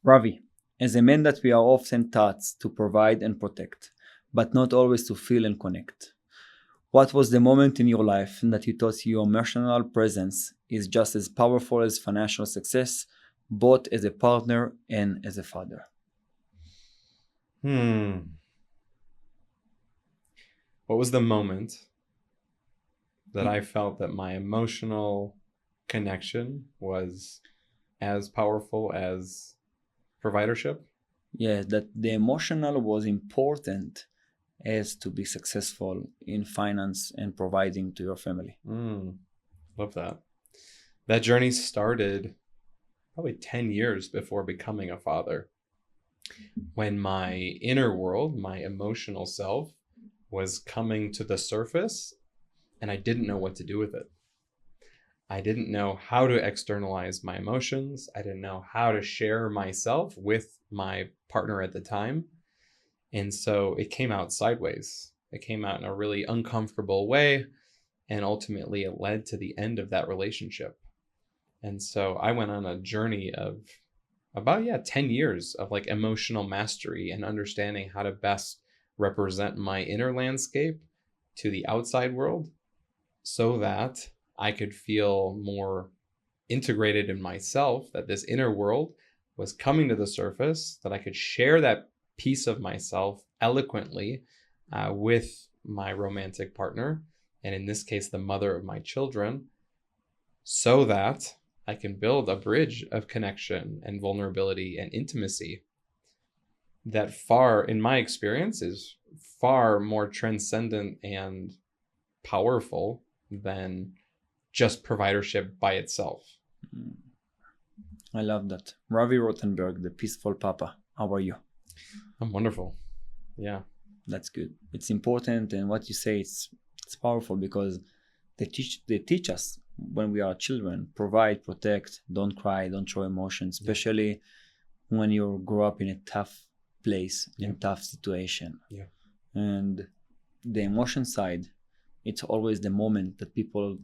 Ravi, as a man that we are often taught to provide and protect, but not always to feel and connect. What was the moment in your life that you thought your emotional presence is just as powerful as financial success, both as a partner and as a father? What was the moment that I felt that my emotional connection was as powerful as providership? Yeah, that the emotional was important as to be successful in finance and providing to your family. Love that. That journey started probably 10 years before becoming a father, when my inner world, my emotional self, was coming to the surface and I didn't know what to do with it. I didn't know how to externalize my emotions. I didn't know how to share myself with my partner at the time. And so it came out sideways. It came out in a really uncomfortable way. And ultimately, it led to the end of that relationship. And so I went on a journey of about 10 years of like emotional mastery and understanding how to best represent my inner landscape to the outside world so that I could feel more integrated in myself, that this inner world was coming to the surface, that I could share that piece of myself eloquently with my romantic partner, and in this case, the mother of my children, so that I can build a bridge of connection and vulnerability and intimacy that far, in my experience, is far more transcendent and powerful than just providership by itself. I love that. Ravi Rothenberg, the peaceful papa. How are you? I'm wonderful. Yeah. That's good. It's important, and what you say, it's powerful because they teach us when we are children: provide, protect, don't cry, don't show emotion, especially when you grow up in a tough place, in tough situation. Yeah. And the emotion side, it's always the moment that people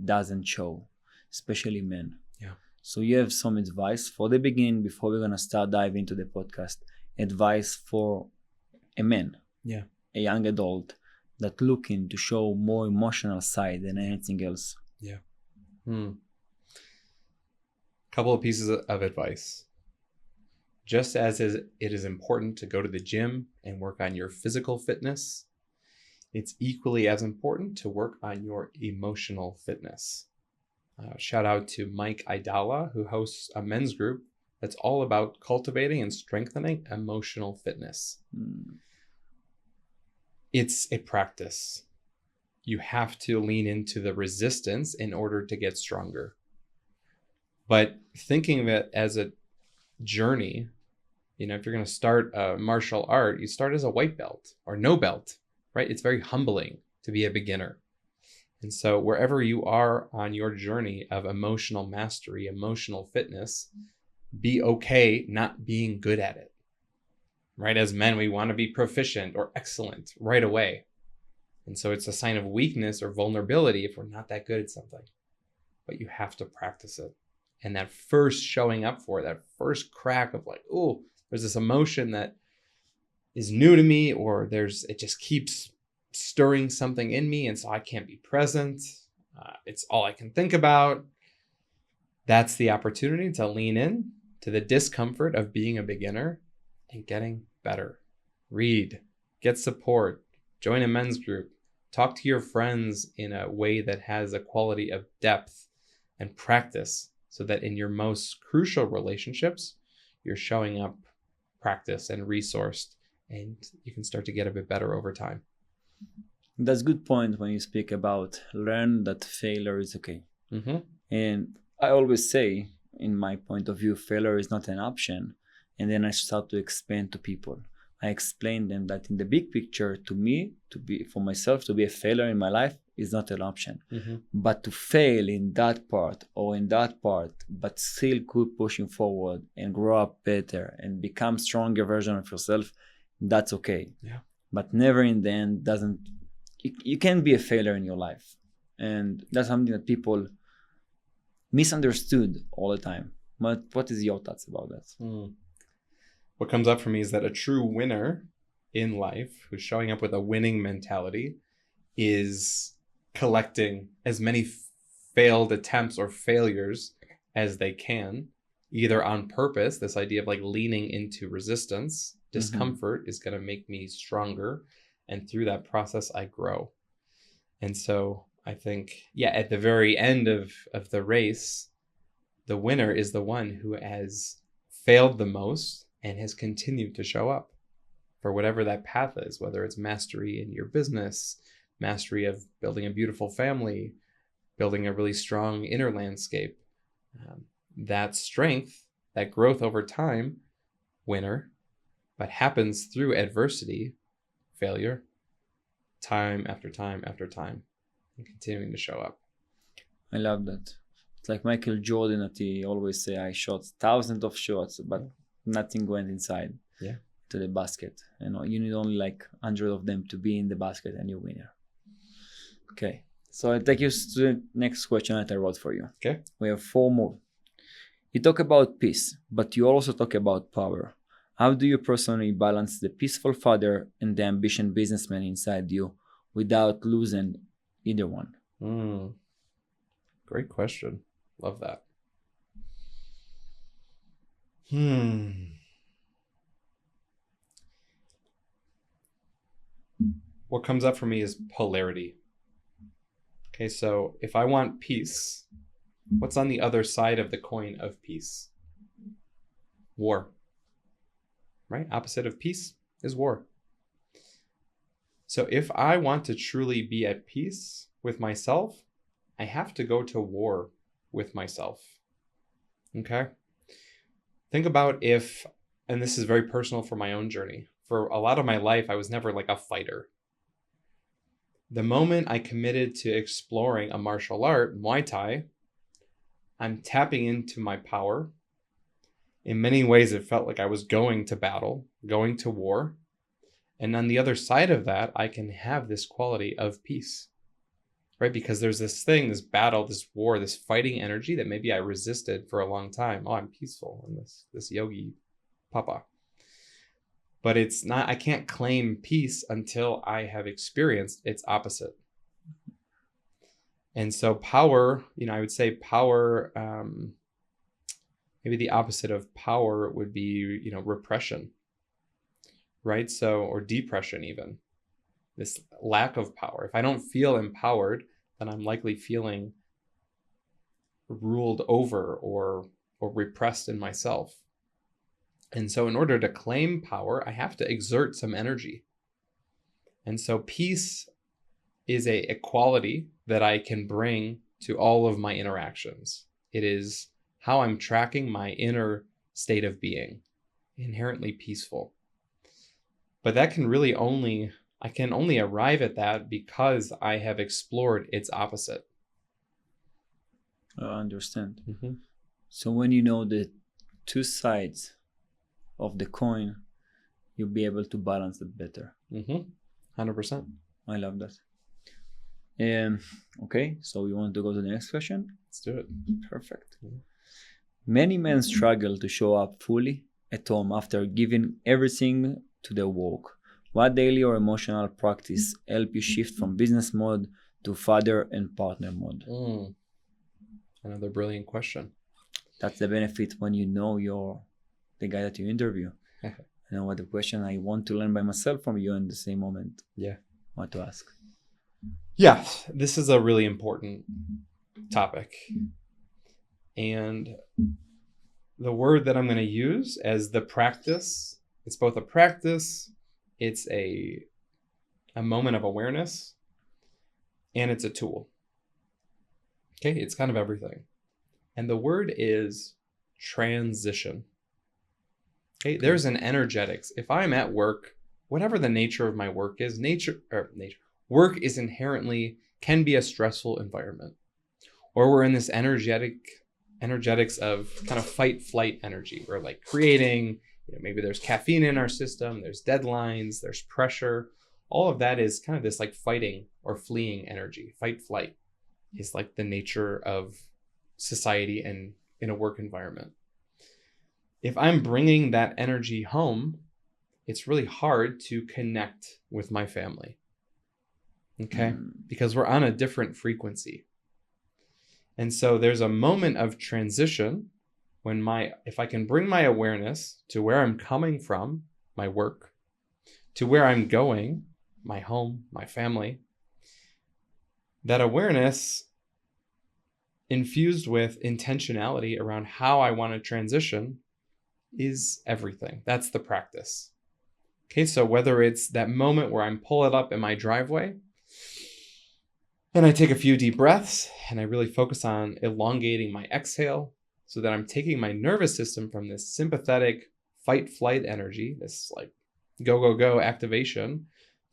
doesn't show, especially men. Yeah. So you have some advice for the beginning before we're gonna start diving into the podcast. Advice for a man, a young adult that looking to show more emotional side than anything else. Yeah. Couple of pieces of advice. Just as it is important to go to the gym and work on your physical fitness, it's equally as important to work on your emotional fitness. Shout out to Mike Idala, who hosts a men's group that's all about cultivating and strengthening emotional fitness. It's a practice. You have to lean into the resistance in order to get stronger. But thinking of it as a journey, if you're going to start a martial art, you start as a white belt or no belt, right? It's very humbling to be a beginner. And so wherever you are on your journey of emotional mastery, emotional fitness, be okay not being good at it, right? As men, we want to be proficient or excellent right away. And so it's a sign of weakness or vulnerability if we're not that good at something. But you have to practice it. And that first showing up for it, that first crack of like, oh, there's this emotion that is new to me, or it just keeps stirring something in me, and so I can't be present. It's all I can think about. That's the opportunity to lean in to the discomfort of being a beginner and getting better. Read, get support, join a men's group, talk to your friends in a way that has a quality of depth and practice, so that in your most crucial relationships, you're showing up, practice, and resourced, and you can start to get a bit better over time. That's a good point when you speak about learn that failure is okay. And I always say, in my point of view, failure is not an option. And then I start to explain to people. I explain them that in the big picture, for myself to be a failure in my life is not an option. But to fail in that part or in that part, but still keep pushing forward and grow up better and become stronger version of yourself, that's okay. Yeah. But never in the end you can't be a failure in your life. And that's something that people misunderstood all the time. But what is your thoughts about that? what comes up for me is that a true winner in life, who's showing up with a winning mentality, is collecting as many failed attempts or failures as they can, either on purpose, this idea of like leaning into resistance, discomfort is going to make me stronger. And through that process, I grow. And so I think, at the very end of the race, the winner is the one who has failed the most and has continued to show up for whatever that path is, whether it's mastery in your business, mastery of building a beautiful family, building a really strong inner landscape. That strength, that growth over time, winner, but happens through adversity, failure, time after time after time, and continuing to show up. I love that. It's like Michael Jordan that he always say, I shot thousands of shots, but nothing went inside to the basket. You need only like 100 of them to be in the basket and you're winner. Okay. So I'll take you to the next question that I wrote for you. Okay. We have 4 more. You talk about peace, but you also talk about power. How do you personally balance the peaceful father and the ambitious businessman inside you without losing either one? Great question. Love that. What comes up for me is polarity. Okay, so if I want peace, what's on the other side of the coin of peace? War. Right? Opposite of peace is war. So if I want to truly be at peace with myself, I have to go to war with myself. Okay? Think about and this is very personal for my own journey. For a lot of my life, I was never like a fighter. The moment I committed to exploring a martial art, Muay Thai, I'm tapping into my power. In many ways, it felt like I was going to battle, going to war. And on the other side of that, I can have this quality of peace, right? Because there's this thing, this battle, this war, this fighting energy that maybe I resisted for a long time. Oh, I'm peaceful in this yogi papa. But it's not, I can't claim peace until I have experienced its opposite. And so power, I would say power, maybe the opposite of power would be, repression, right? So, or depression even, this lack of power. If I don't feel empowered, then I'm likely feeling ruled over or repressed in myself. And so in order to claim power, I have to exert some energy. And so peace is a quality that I can bring to all of my interactions. It is how I'm tracking my inner state of being, inherently peaceful. But that can really I can only arrive at that because I have explored its opposite. I understand. So when you know the 2 sides of the coin, you'll be able to balance it better. 100%. I love that. Okay, so we want to go to the next question? Let's do it. Perfect. Many men struggle to show up fully at home after giving everything to their work. What daily or emotional practice help you shift from business mode to father and partner mode? Another brilliant question. That's the benefit when you know you're the guy that you interview. I know what the question I want to learn by myself from you in the same moment. What to ask. Yeah, this is a really important topic. And the word that I'm going to use as the practice, it's both a practice, it's a moment of awareness, and it's a tool. Okay, it's kind of everything. And the word is transition. Okay, there's an energetics. If I'm at work, whatever the nature of my work is, work is inherently, can be a stressful environment. Or we're in this energetics of kind of fight flight energy. We're like creating, maybe there's caffeine in our system, there's deadlines, there's pressure. All of that is kind of this like fighting or fleeing energy. Fight flight is like the nature of society and in a work environment. if I'm bringing that energy home, it's really hard to connect with my family. Okay? Because we're on a different frequency. And so there's a moment of transition when if I can bring my awareness to where I'm coming from, my work, to where I'm going, my home, my family, that awareness infused with intentionality around how I want to transition is everything. That's the practice. Okay, so whether it's that moment where I'm pulling up in my driveway and I take a few deep breaths and I really focus on elongating my exhale so that I'm taking my nervous system from this sympathetic fight flight energy, this like go, go, go activation,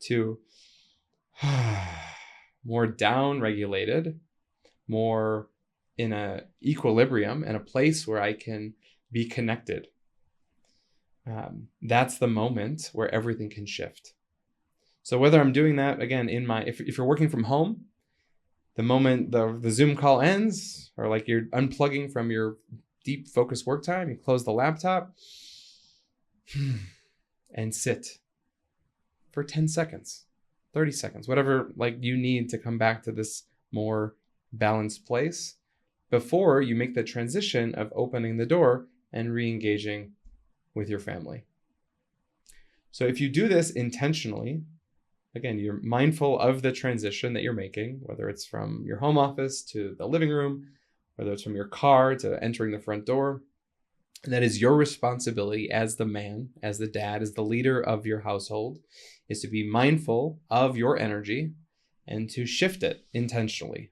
to more down regulated, more in a equilibrium and a place where I can be connected. That's the moment where everything can shift. So whether I'm doing that again if you're working from home, the moment the Zoom call ends, or like you're unplugging from your deep focused work time, you close the laptop and sit for 10 seconds, 30 seconds, whatever like you need to come back to this more balanced place before you make the transition of opening the door and re-engaging with your family. So if you do this intentionally, again, you're mindful of the transition that you're making, whether it's from your home office to the living room, whether it's from your car to entering the front door. That is your responsibility as the man, as the dad, as the leader of your household, is to be mindful of your energy and to shift it intentionally.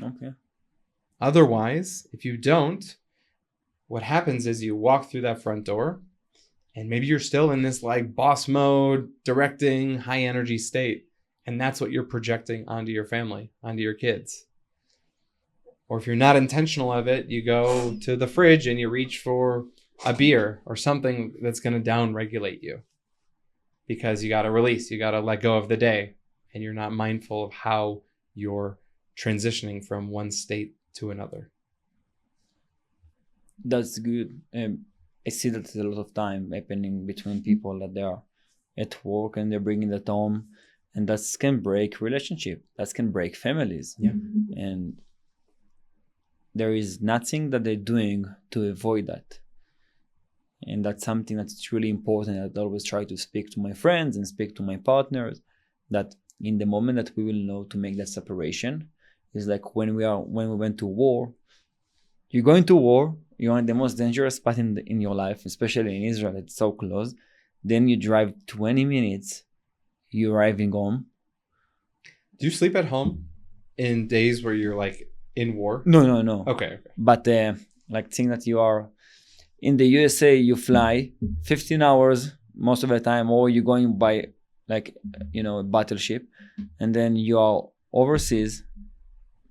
Okay. Otherwise, if you don't, what happens is you walk through that front door and maybe you're still in this like boss mode, directing, high energy state. And that's what you're projecting onto your family, onto your kids. Or if you're not intentional of it, you go to the fridge and you reach for a beer or something that's going to down regulate you because you got to release, you got to let go of the day, and you're not mindful of how you're transitioning from one state to another. That's good. I see that a lot of time happening between people that they are at work and they're bringing that home, and that can break relationship. That can break families. Yeah. And there is nothing that they're doing to avoid that. And that's something that's really important. I always try to speak to my friends and speak to my partners, that in the moment that we will know to make that separation is like when we went to war. You're going to war, you're in the most dangerous spot in your life, especially in Israel, it's so close. Then you drive 20 minutes, you're arriving home. Do you sleep at home in days where you're like in war? No. Okay. But like think that you are in the USA, you fly 15 hours most of the time, or you're going by like, a battleship, and then you are overseas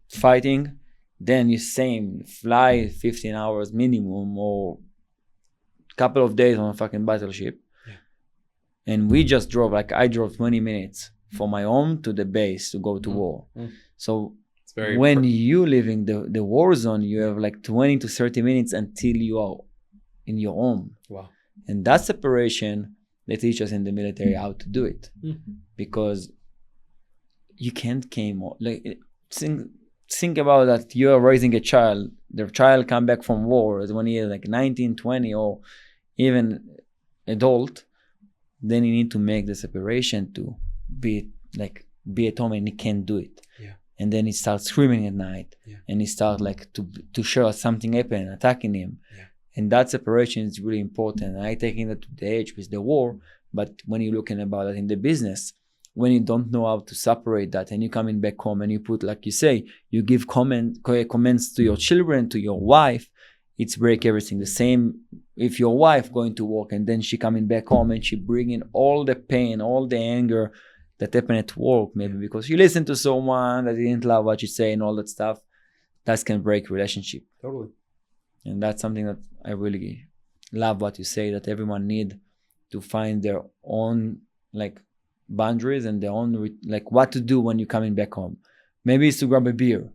fighting. Then you fly 15 hours minimum or couple of days on a fucking battleship. Yeah. And we just drove, like I drove 20 minutes from my home to the base to go to war. So when you living the war zone, you have like 20 to 30 minutes until you are in your home. Wow. And that separation, they teach us in the military how to do it. Because you can't think about that. You are raising a child, the child come back from war when he is like 19, 20, or even adult. Then you need to make the separation to be at home, and he can't do it. Yeah. And then he starts screaming at night. Yeah. And he starts like to show something happened, attacking him. Yeah. And that separation is really important. And I taking that to the edge with the war, but when you're looking about it in the business, when you don't know how to separate that, and you coming back home and you put, like you say, you give comments to your children, to your wife, it's break everything. The same if your wife going to work and then she coming back home and she bringing all the pain, all the anger that happened at work, maybe because you listen to someone that didn't love what you say and all that stuff, that can break relationship. Totally. And that's something that I really love what you say, that everyone need to find their own like boundaries and their own what to do when you're coming back home. Maybe it's to grab a beer.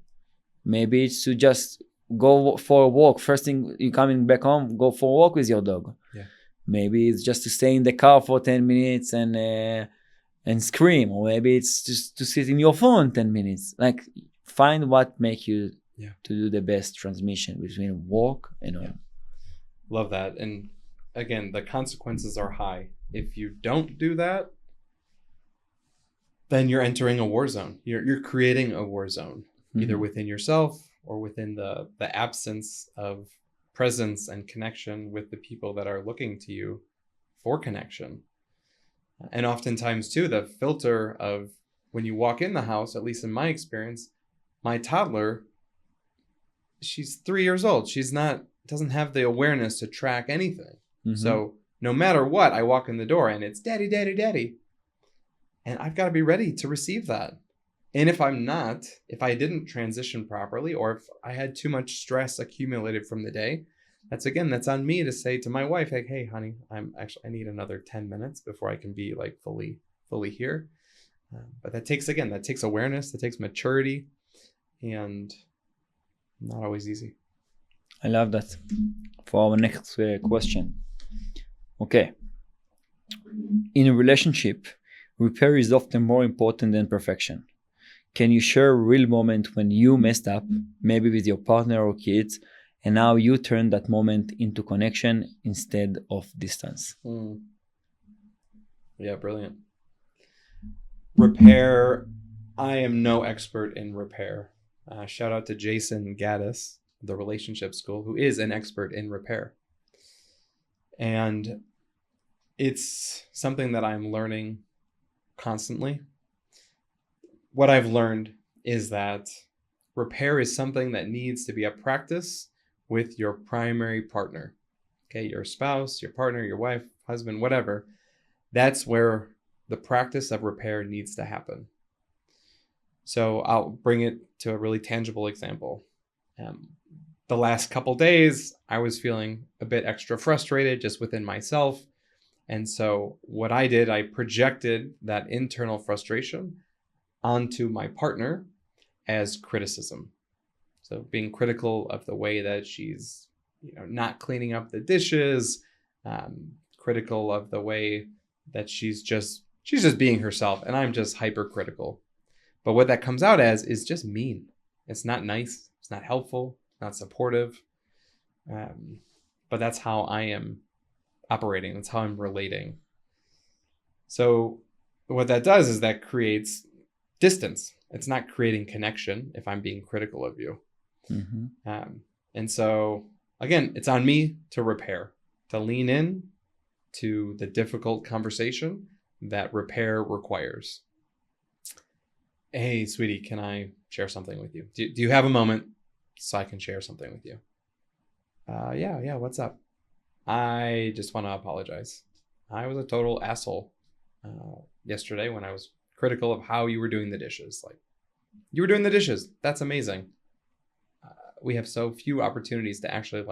Maybe it's to just go for a walk. First thing you coming back home, go for a walk with your dog. Yeah. Maybe it's just to stay in the car for 10 minutes and scream, or maybe it's just to sit in your phone 10 minutes. Like, find what make you to do the best transmission between walk and home. Love that. And again, the consequences are high. If you don't do that, then you're entering a war zone. You're creating a war zone, either within yourself or within the absence of presence and connection with the people that are looking to you for connection. And oftentimes too, the filter of when you walk in the house, at least in my experience, my toddler, she's 3 years old. Doesn't have the awareness to track anything. So no matter what, I walk in the door and it's daddy, daddy, daddy. And I've got to be ready to receive that. And if I didn't transition properly, or if I had too much stress accumulated from the day, that's on me to say to my wife, like, hey, honey, I need another 10 minutes before I can be like fully here. But that takes awareness, that takes maturity, and not always easy. I love that. For our next question. Okay. In a relationship, repair is often more important than perfection. Can you share a real moment when you messed up, maybe with your partner or kids, and now you turn that moment into connection instead of distance? Yeah, brilliant. Repair. I am no expert in repair. Shout out to Jason Gaddis, the relationship school, who is an expert in repair. And it's something that I'm learning constantly. What I've learned is that repair is something that needs to be a practice with your primary partner. Okay, your spouse, your partner, your wife, husband, whatever. That's where the practice of repair needs to happen. So I'll bring it to a really tangible example. The last couple days, I was feeling a bit extra frustrated just within myself. And so what I did, I projected that internal frustration onto my partner as criticism. So being critical of the way that she's, not cleaning up the dishes, critical of the way that she's just being herself, and I'm just hypercritical. But what that comes out as is just mean. It's not nice. It's not helpful. Not supportive. But that's how I am operating. That's how I'm relating. So what that does is that creates distance. It's not creating connection if I'm being critical of you. And so, again, it's on me to repair, to lean in to the difficult conversation that repair requires. Hey, sweetie, can I share something with you? Do you have a moment so I can share something with you? Yeah, what's up? I just want to apologize. I was a total asshole yesterday when I was critical of how you were doing the dishes. Like, you were doing the dishes. That's amazing. We have so few opportunities to actually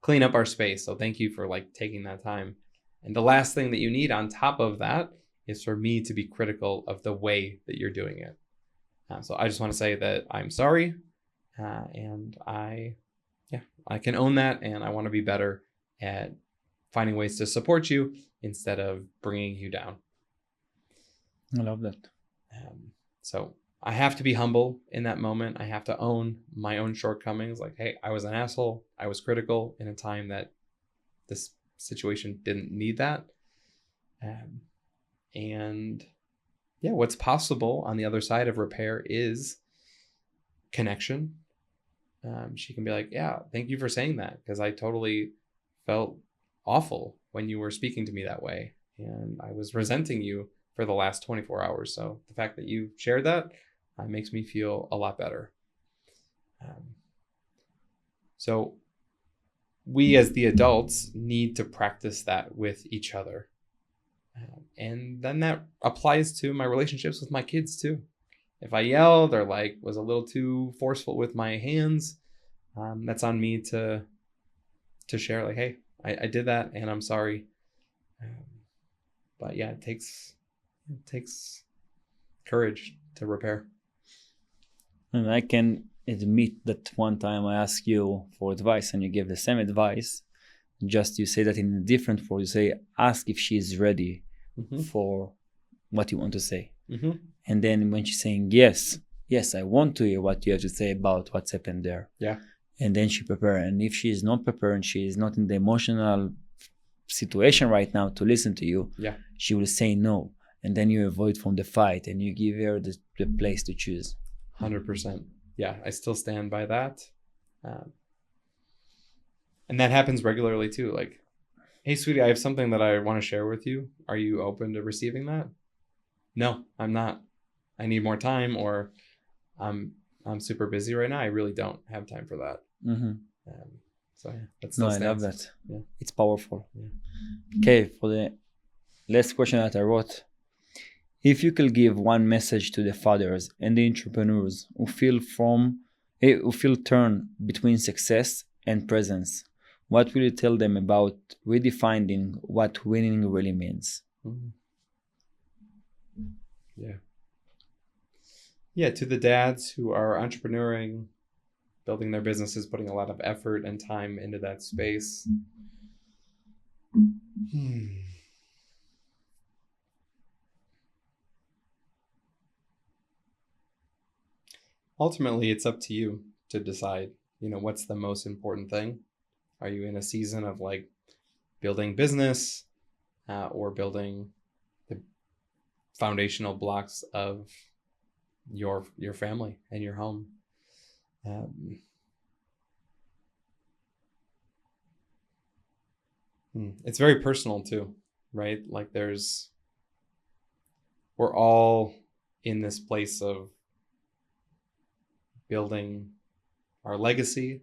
clean up our space. So thank you for taking that time. And the last thing that you need on top of that is for me to be critical of the way that you're doing it. So I just want to say that I'm sorry. And I can own that. And I want to be better at finding ways to support you instead of bringing you down. I love that. So I have to be humble in that moment. I have to own my own shortcomings. Hey, I was an asshole. I was critical in a time that this situation didn't need that. And what's possible on the other side of repair is connection. She can be like, yeah, thank you for saying that, because I totally felt awful when you were speaking to me that way. And I was resenting you for the last 24 hours. So the fact that you shared that makes me feel a lot better. So we as the adults need to practice that with each other. And then that applies to my relationships with my kids too. If I yelled or was a little too forceful with my hands, that's on me to share hey, I did that and I'm sorry. But yeah, it takes courage to repair. And I can admit that one time I asked you for advice and you gave the same advice. Just you say that in a different form. You say, ask if she is ready for what you want to say. And then when she's saying yes, I want to hear what you have to say about what's happened there. Yeah. And then she prepare. And if she is not prepared and she is not in the emotional situation right now to listen to you, she will say no. And then you avoid from the fight and you give her the place to choose. 100%. Yeah, I still stand by that. And that happens regularly too. Like, hey, sweetie, I have something that I want to share with you. Are you open to receiving that? No, I'm not. I need more time, or I'm super busy right now. I really don't have time for that. So yeah, that still stands. I love that. Yeah. It's powerful. Yeah. Okay, for the last question that I wrote, if you could give one message to the fathers and the entrepreneurs who feel torn between success and presence, what will you tell them about redefining what winning really means? Yeah, to the dads who are entrepreneuring, building their businesses, putting a lot of effort and time into that space. Ultimately, it's up to you to decide, what's the most important thing. Are you in a season of like building business or building the foundational blocks of your family and your home? It's very personal too, right? Like we're all in this place of building our legacy.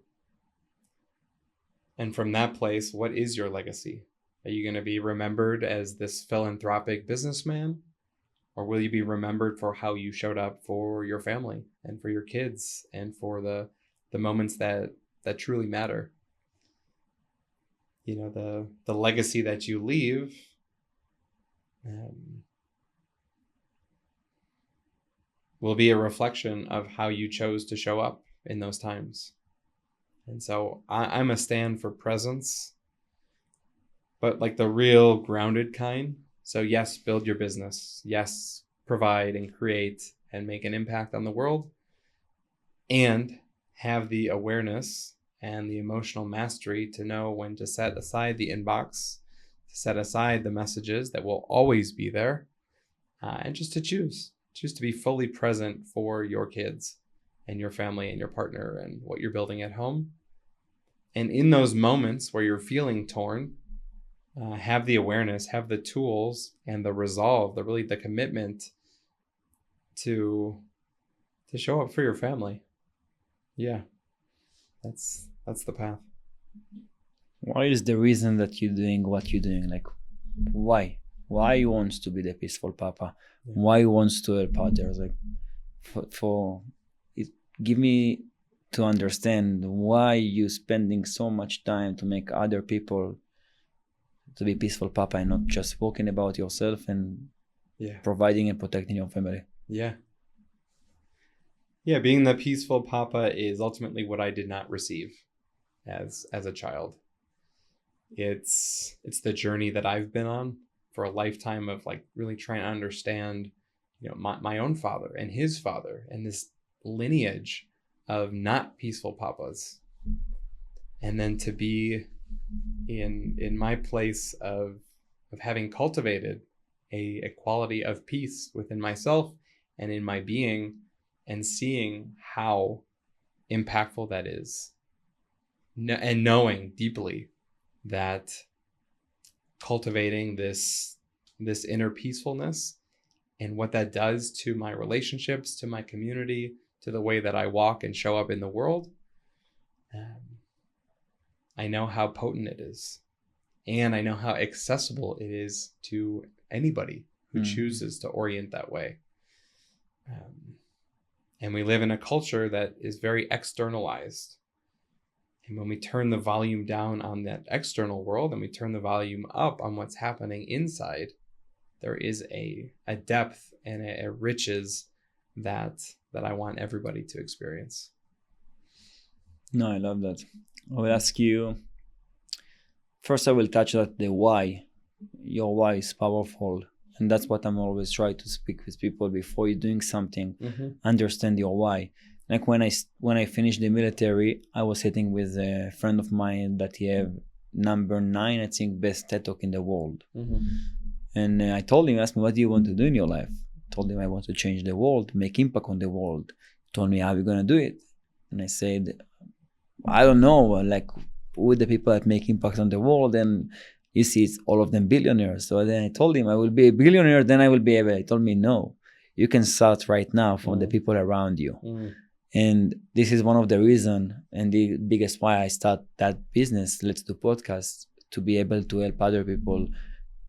And from that place, what is your legacy? Are you going to be remembered as this philanthropic businessman? Or will you be remembered for how you showed up for your family and for your kids and for the moments that truly matter? The legacy that you leave will be a reflection of how you chose to show up in those times. And so I'm a stand for presence, but like the real grounded kind. So yes, build your business. Yes, provide and create and make an impact on the world, and have the awareness and the emotional mastery to know when to set aside the inbox, to set aside the messages that will always be there, and just to choose to be fully present for your kids and your family and your partner and what you're building at home. And in those moments where you're feeling torn, have the awareness, have the tools and the resolve, the commitment to show up for your family. Yeah, that's the path. What is the reason that you're doing what you're doing? Like, why? Why you want to be the peaceful papa? Yeah. Why you want to help others? Like, for it, give me to understand why you spending so much time to make other people to be peaceful papa and not just talking about yourself and providing and protecting your family. Yeah, being the peaceful papa is ultimately what I did not receive as a child. It's the journey that I've been on for a lifetime of like really trying to understand, my own father and his father and this lineage of not peaceful papas. And then to be in my place of having cultivated a quality of peace within myself and in my being, and seeing how impactful that is, and knowing deeply that cultivating this inner peacefulness and what that does to my relationships, to my community, to the way that I walk and show up in the world, I know how potent it is, and I know how accessible it is to anybody who chooses to orient that way. And we live in a culture that is very externalized. And when we turn the volume down on that external world and we turn the volume up on what's happening inside, there is a depth and a riches that I want everybody to experience. No, I love that. I will ask you, first I will touch that the why. Your why is powerful. And that's what I'm always trying to speak with people before you're doing something. Understand your why. Like when I finished the military, I was sitting with a friend of mine that he have number 9, I think, best TED Talk in the world. And I told him, asked me, what do you want to do in your life? I told him I want to change the world, make impact on the world. He told me, how are you going to do it? And I said, I don't know, like with the people that make impact on the world, and you see it's all of them billionaires. So then I told him I will be a billionaire, then I will be able. He told me, no, you can start right now from the people around you. And this is one of the reasons and the biggest why I start that business, Let's Do Podcast, to be able to help other people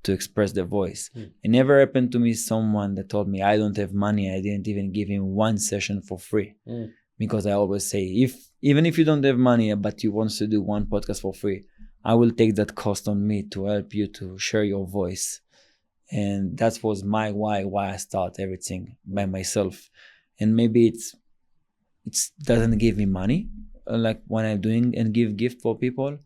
to express their voice. It never happened to me someone that told me I don't have money. I didn't even give him one session for free. Because I always say, even if you don't have money, but you want to do one podcast for free, I will take that cost on me to help you to share your voice. And that was my why I start everything by myself. And maybe it doesn't give me money, like when I'm doing and give gift for people,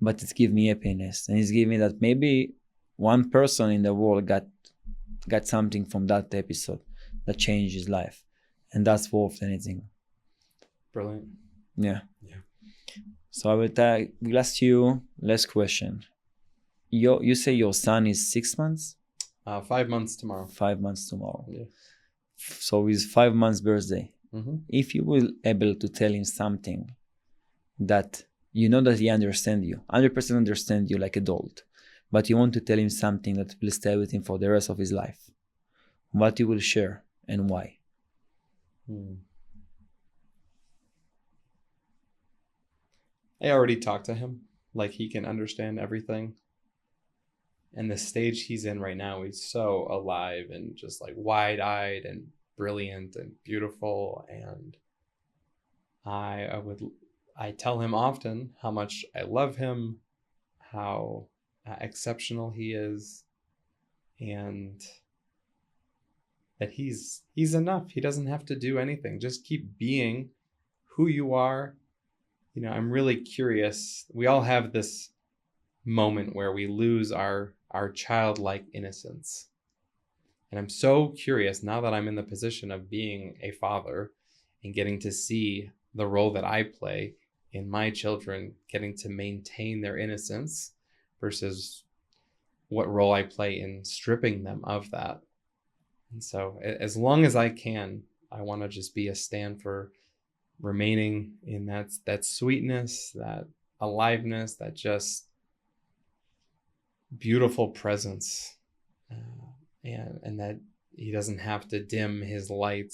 but it gives me happiness. And it's giving me that maybe one person in the world got something from that episode that changed his life. And that's worth anything. Brilliant. Yeah. So I will ask you last question. You say your son is 6 months? 5 months tomorrow. 5 months tomorrow. Yeah. So his 5 months birthday. Mm-hmm. If you will able to tell him something that you know that he understand you, 100% understand you like adult, but you want to tell him something that will stay with him for the rest of his life, what you will share and why? I already talked to him, like he can understand everything. And the stage he's in right now, he's so alive and just like wide-eyed and brilliant and beautiful. And I tell him often how much I love him, how exceptional he is, and that he's enough. He doesn't have to do anything. Just keep being who you are. You know, I'm really curious. We all have this moment where we lose our childlike innocence. And I'm so curious now that I'm in the position of being a father and getting to see the role that I play in my children getting to maintain their innocence versus what role I play in stripping them of that. And so as long as I can, I want to just be a stand for remaining in that sweetness, that aliveness, that just beautiful presence, and that he doesn't have to dim his light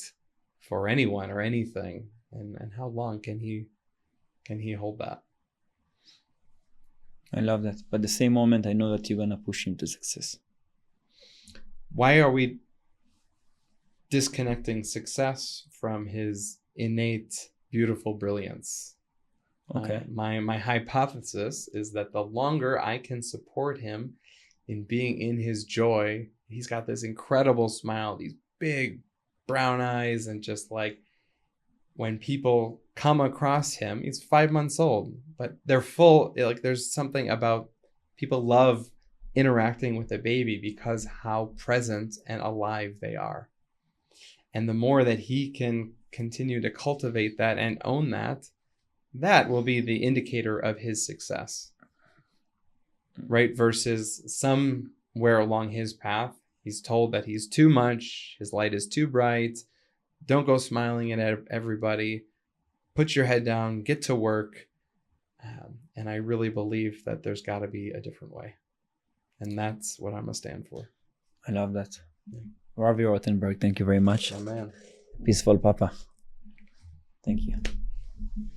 for anyone or anything. And how long can he hold that? I love that. But at the same moment, I know that you're gonna push him to success. Why are we disconnecting success from his innate beautiful brilliance? Okay. My hypothesis is that the longer I can support him in being in his joy, he's got this incredible smile, these big brown eyes, and just like when people come across him, he's 5 months old, but they're full, like there's something about people love interacting with a baby because how present and alive they are. And the more that he can continue to cultivate that and own that, that will be the indicator of his success, right? Versus somewhere along his path, he's told that he's too much, his light is too bright, don't go smiling at everybody, put your head down, get to work. And I really believe that there's got to be a different way. And that's what I'm going to stand for. I love that. Yeah. Ravi Rothenberg, thank you very much. Oh, man. Peaceful Papa. Thank you.